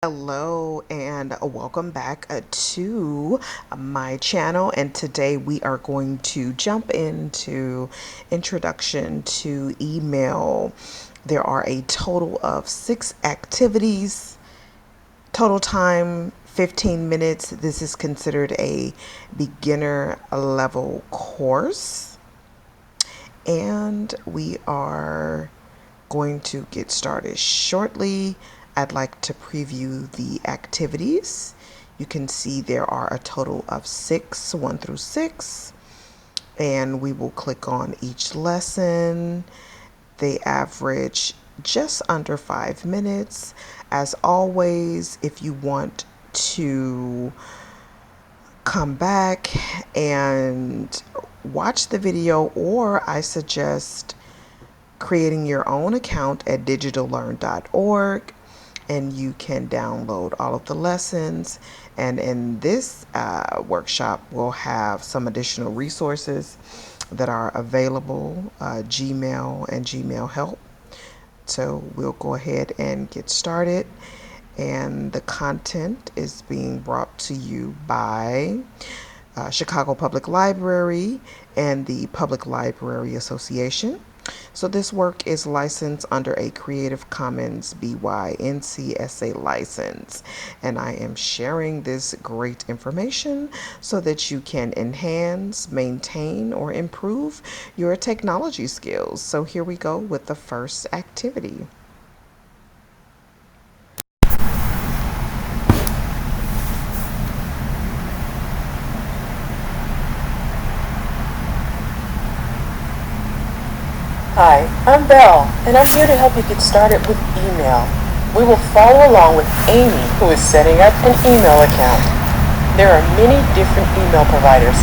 Hello and welcome back to my channel, and today we are going to jump into introduction to email. There are a total of 6 activities, total time 15 minutes. This is considered a beginner level course, and we are going to get started shortly. I'd like to preview the activities. You can see there are a total of 6, 1 through 6, and we will click on each lesson. They average just under 5 minutes. As always, if you want to come back and watch the video, or I suggest creating your own account at digitallearn.org, and you can download all of the lessons. And in this workshop, we'll have some additional resources that are available, Gmail and Gmail help. So we'll go ahead and get started. And the content is being brought to you by Chicago Public Library and the Public Library Association. So this work is licensed under a Creative Commons BY NC license, and I am sharing this great information so that you can enhance, maintain, or improve your technology skills. So here we go with the first activity. Hi, I'm Belle, and I'm here to help you get started with email. We will follow along with Amy, who is setting up an email account. There are many different email providers.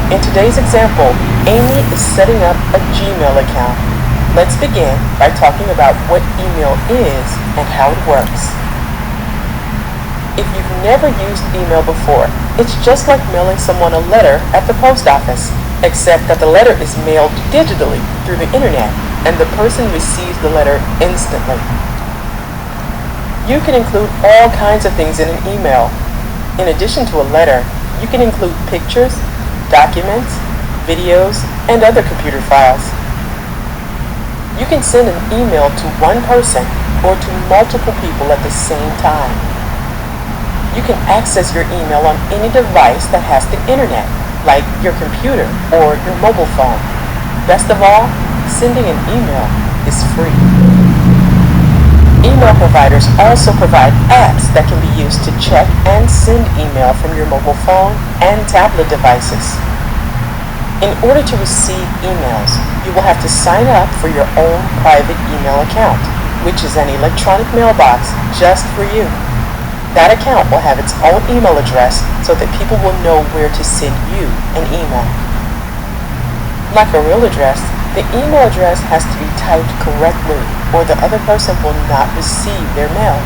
In today's example, Amy is setting up a Gmail account. Let's begin by talking about what email is and how it works. If you've never used email before, it's just like mailing someone a letter at the post office, except that the letter is mailed digitally through the internet, and the person receives the letter instantly. You can include all kinds of things in an email. In addition to a letter, you can include pictures, documents, videos, and other computer files. You can send an email to one person or to multiple people at the same time. You can access your email on any device that has the internet, like your computer or your mobile phone. Best of all, sending an email is free. Email providers also provide apps that can be used to check and send email from your mobile phone and tablet devices. In order to receive emails, you will have to sign up for your own private email account, which is an electronic mailbox just for you. That account will have its own email address so that people will know where to send you an email. Like a real address, the email address has to be typed correctly, or the other person will not receive their mail.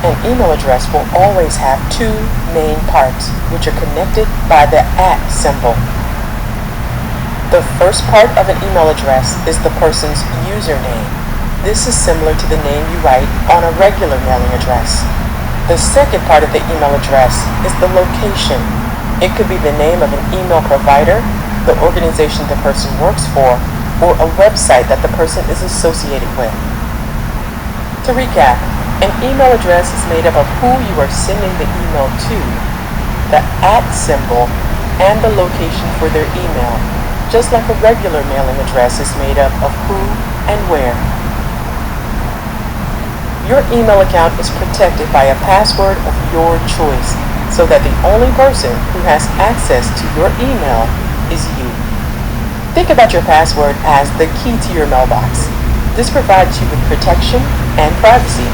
An email address will always have 2 main parts, which are connected by the @ symbol. The first part of an email address is the person's username. This is similar to the name you write on a regular mailing address. The second part of the email address is the location. It could be the name of an email provider, the organization the person works for, or a website that the person is associated with. To recap, an email address is made up of who you are sending the email to, the @ symbol, and the location for their email, just like a regular mailing address is made up of who and where. Your email account is protected by a password of your choice, so that the only person who has access to your email is you. Think about your password as the key to your mailbox. This provides you with protection and privacy.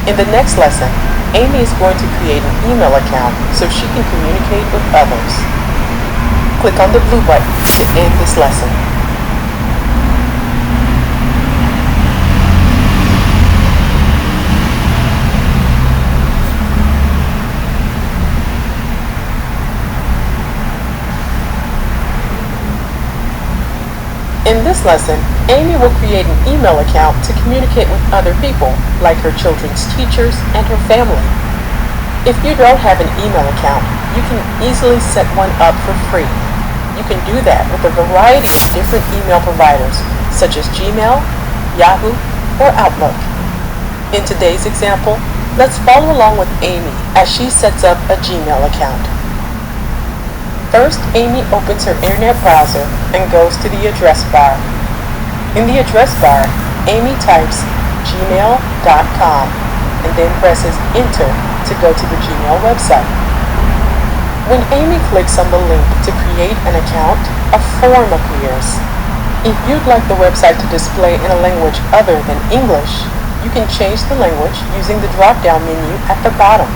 In the next lesson, Amy is going to create an email account so she can communicate with others. Click on the blue button to end this lesson. In this lesson, Amy will create an email account to communicate with other people, like her children's teachers and her family. If you don't have an email account, you can easily set one up for free. You can do that with a variety of different email providers, such as Gmail, Yahoo, or Outlook. In today's example, let's follow along with Amy as she sets up a Gmail account. First, Amy opens her internet browser and goes to the address bar. In the address bar, Amy types gmail.com and then presses enter to go to the Gmail website. When Amy clicks on the link to create an account, a form appears. If you'd like the website to display in a language other than English, you can change the language using the drop-down menu at the bottom.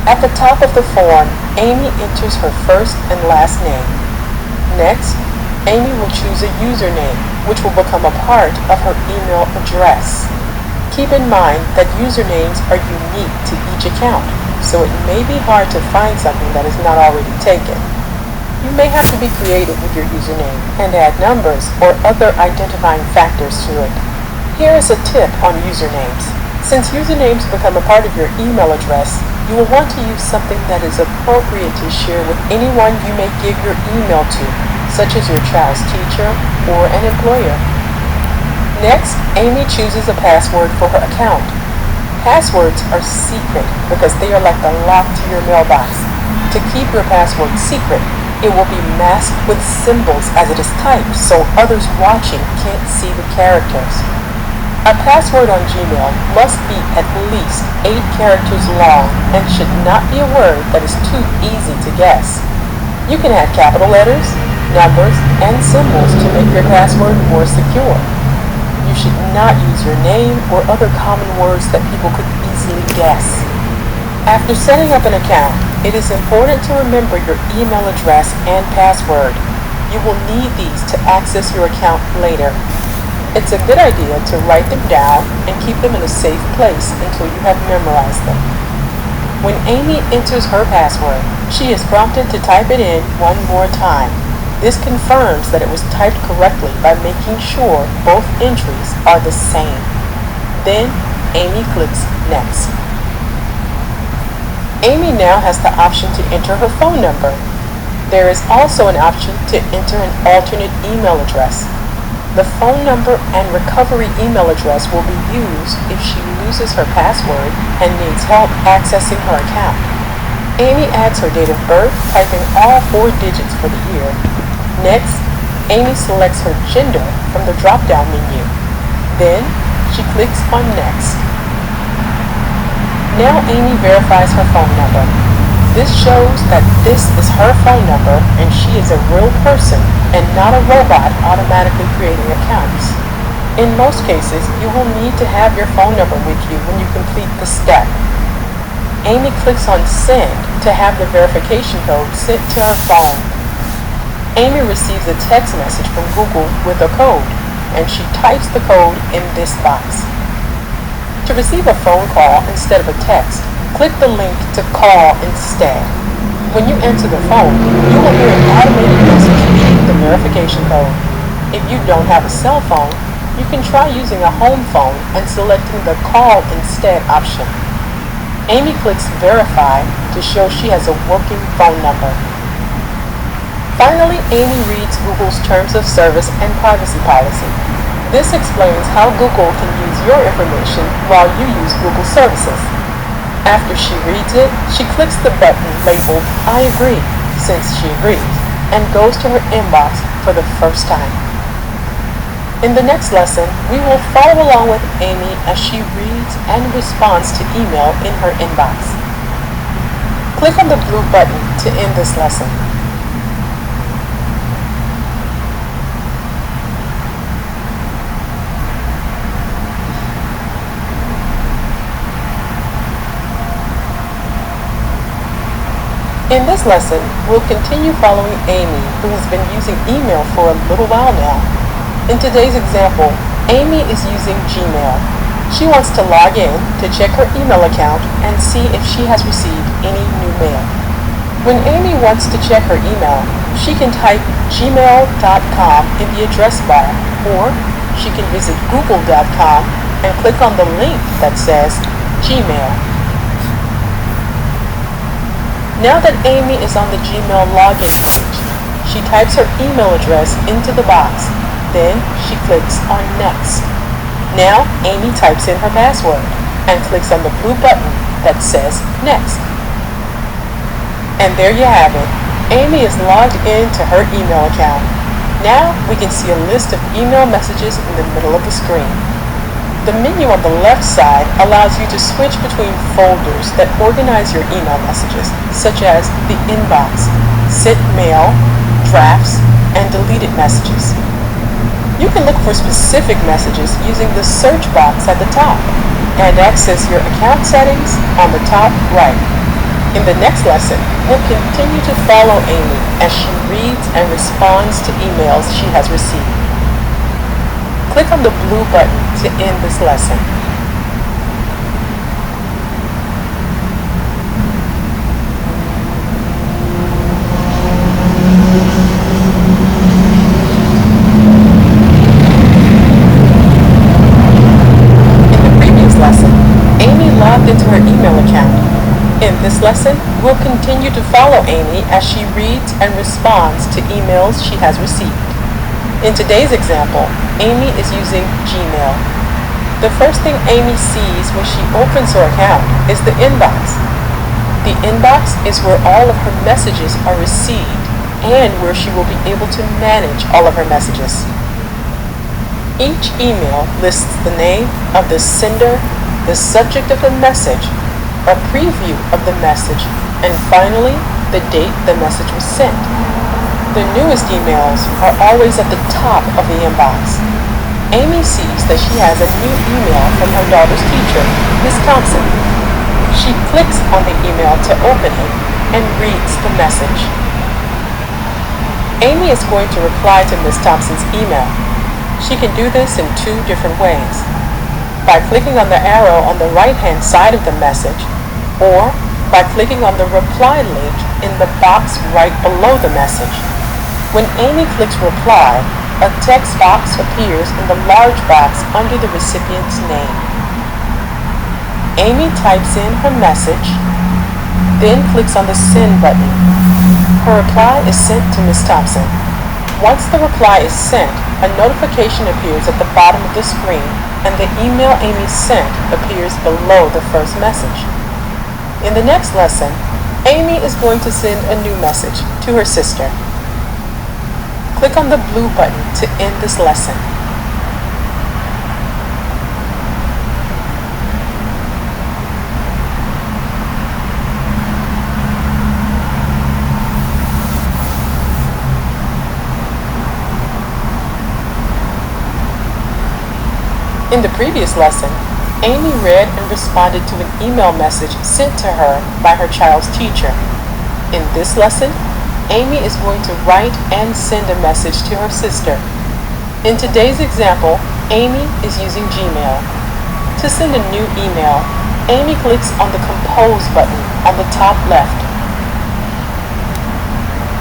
At the top of the form, Amy enters her first and last name. Next, Amy will choose a username, which will become a part of her email address. Keep in mind that usernames are unique to each account, so it may be hard to find something that is not already taken. You may have to be creative with your username and add numbers or other identifying factors to it. Here is a tip on usernames. Since usernames become a part of your email address, you will want to use something that is appropriate to share with anyone you may give your email to, such as your child's teacher or an employer. Next, Amy chooses a password for her account. Passwords are secret because they are like the lock to your mailbox. To keep your password secret, it will be masked with symbols as it is typed so others watching can't see the characters. A password on Gmail must be at least 8 characters long and should not be a word that is too easy to guess. You can add capital letters, numbers, and symbols to make your password more secure. You should not use your name or other common words that people could easily guess. After setting up an account, it is important to remember your email address and password. You will need these to access your account later. It's a good idea to write them down and keep them in a safe place until you have memorized them. When Amy enters her password, she is prompted to type it in one more time. This confirms that it was typed correctly by making sure both entries are the same. Then, Amy clicks Next. Amy now has the option to enter her phone number. There is also an option to enter an alternate email address. The phone number and recovery email address will be used if she loses her password and needs help accessing her account. Amy adds her date of birth, typing all 4 digits for the year. Next, Amy selects her gender from the drop-down menu. Then, she clicks on Next. Now Amy verifies her phone number. This shows that this is her phone number and she is a real person and not a robot automatically creating accounts. In most cases, you will need to have your phone number with you when you complete the step. Amy clicks on Send to have the verification code sent to her phone. Amy receives a text message from Google with a code, and she types the code in this box. To receive a phone call instead of a text, click the link to Call instead. When you enter the phone, you will hear an automated message with the verification code. If you don't have a cell phone, you can try using a home phone and selecting the Call instead option. Amy clicks Verify to show she has a working phone number. Finally, Amy reads Google's Terms of Service and Privacy Policy. This explains how Google can use your information while you use Google services. After she reads it, she clicks the button labeled I agree, since she agrees, and goes to her inbox for the first time. In the next lesson, we will follow along with Amy as she reads and responds to email in her inbox. Click on the blue button to end this lesson. In this lesson, we'll continue following Amy, who has been using email for a little while now. In today's example, Amy is using Gmail. She wants to log in to check her email account and see if she has received any new mail. When Amy wants to check her email, She can type gmail.com in the address bar, or she can visit google.com and click on the link that says Gmail. Now that Amy is on the Gmail login page, she types her email address into the box. Then she clicks on Next. Now Amy types in her password and clicks on the blue button that says Next. And there you have it. Amy is logged into her email account. Now we can see a list of email messages in the middle of the screen. The menu on the left side allows you to switch between folders that organize your email messages, such as the inbox, sent mail, drafts, and deleted messages. You can look for specific messages using the search box at the top and access your account settings on the top right. In the next lesson, we'll continue to follow Amy as she reads and responds to emails she has received. Click on the blue button to end this lesson. In the previous lesson, Amy logged into her email account. In this lesson, we'll continue to follow Amy as she reads and responds to emails she has received. In today's example, Amy is using Gmail. The first thing Amy sees when she opens her account is the inbox. The inbox is where all of her messages are received and where she will be able to manage all of her messages. Each email lists the name of the sender, the subject of the message, a preview of the message, and finally, the date the message was sent. The newest emails are always at the top of the inbox. Amy sees that she has a new email from her daughter's teacher, Miss Thompson. She clicks on the email to open it and reads the message. Amy is going to reply to Miss Thompson's email. She can do this in two different ways: by clicking on the arrow on the right-hand side of the message, or by clicking on the reply link in the box right below the message. When Amy clicks reply, a text box appears in the large box under the recipient's name. Amy types in her message, then clicks on the send button. Her reply is sent to Ms. Thompson. Once the reply is sent, a notification appears at the bottom of the screen, and the email Amy sent appears below the first message. In the next lesson, Amy is going to send a new message to her sister. Click on the blue button to end this lesson. In the previous lesson, Amy read and responded to an email message sent to her by her child's teacher. In this lesson, Amy is going to write and send a message to her sister. In today's example, Amy is using Gmail. To send a new email, Amy clicks on the Compose button on the top left.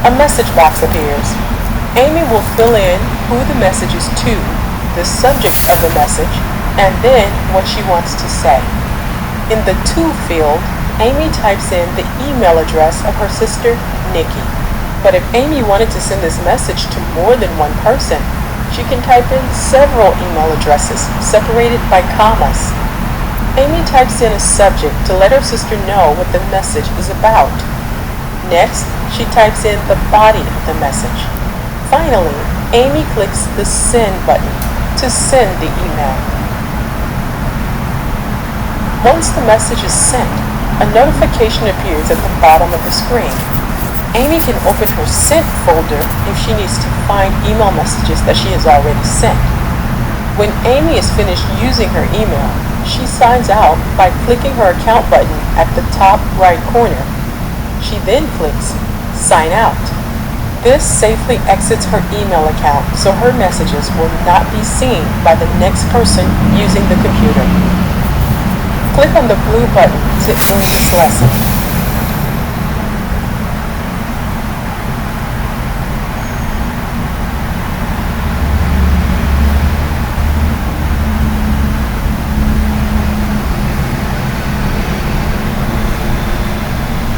A message box appears. Amy will fill in who the message is to, the subject of the message, and then what she wants to say. In the To field, Amy types in the email address of her sister, Nikki. But if Amy wanted to send this message to more than one person, she can type in several email addresses separated by commas. Amy types in a subject to let her sister know what the message is about. Next, she types in the body of the message. Finally, Amy clicks the Send button to send the email. Once the message is sent, a notification appears at the bottom of the screen. Amy can open her Sent folder if she needs to find email messages that she has already sent. When Amy is finished using her email, she signs out by clicking her account button at the top right corner. She then clicks Sign Out. This safely exits her email account so her messages will not be seen by the next person using the computer. Click on the blue button to end this lesson.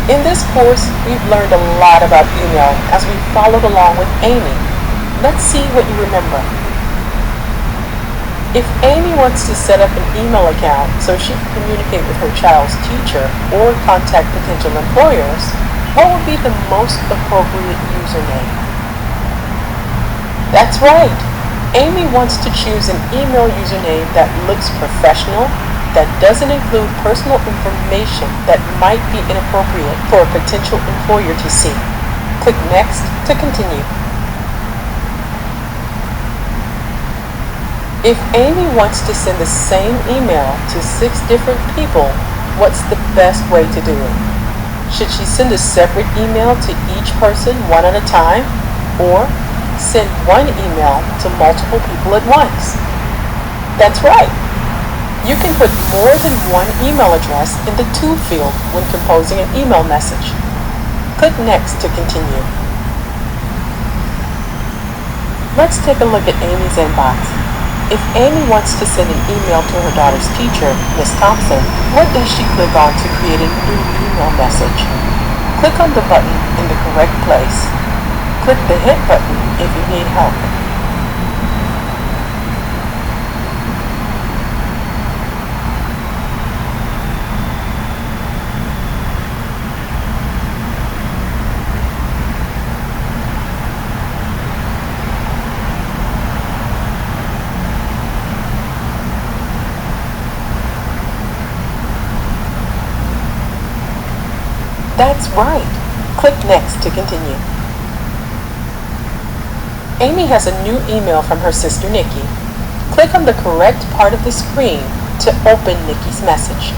In this course, we've learned a lot about email as we followed along with Amy. Let's see what you remember. If Amy wants to set up an email account so she can communicate with her child's teacher or contact potential employers, what would be the most appropriate username? That's right. Amy wants to choose an email username that looks professional, that doesn't include personal information that might be inappropriate for a potential employer to see. Click Next to continue. If Amy wants to send the same email to 6 different people, what's the best way to do it? Should she send a separate email to each person one at a time, or send one email to multiple people at once? That's right. You can put more than one email address in the To field when composing an email message. Click Next to continue. Let's take a look at Amy's inbox. If Amy wants to send an email to her daughter's teacher, Miss Thompson, what does she click on to create a new email message? Click on the button in the correct place. Click the Hit button if you need help. That's right. Click Next to continue. Amy has a new email from her sister Nikki. Click on the correct part of the screen to open Nikki's message.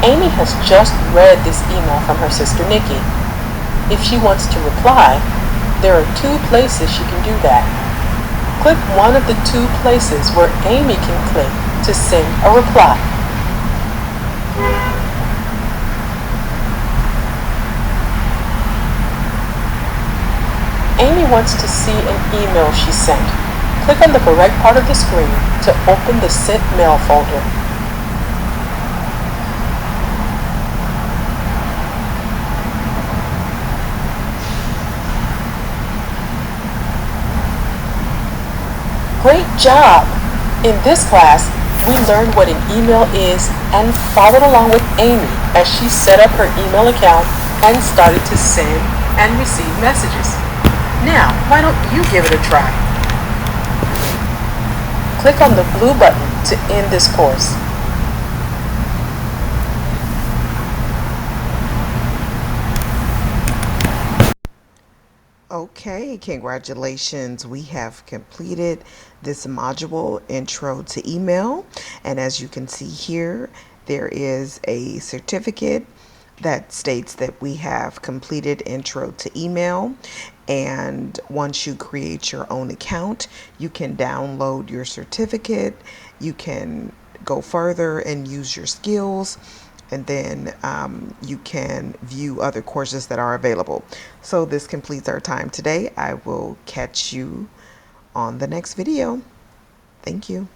Amy has just read this email from her sister Nikki. If she wants to reply, there are 2 places she can do that. Click one of the 2 places where Amy can click to send a reply. Amy wants to see an email she sent. Click on the correct part of the screen to open the Sent Mail folder. Great job! In this class, we learned what an email is and followed along with Amy as she set up her email account and started to send and receive messages. Now, why don't you give it a try? Click on the blue button to end this course. Okay, congratulations. We have completed this module, Intro to Email. And as you can see here, there is a certificate that states that we have completed Intro to Email. And once you create your own account, you can download your certificate. You can go further and use your skills, and then you can view other courses that are available. So this completes our time today. I will catch you on the next video. Thank you.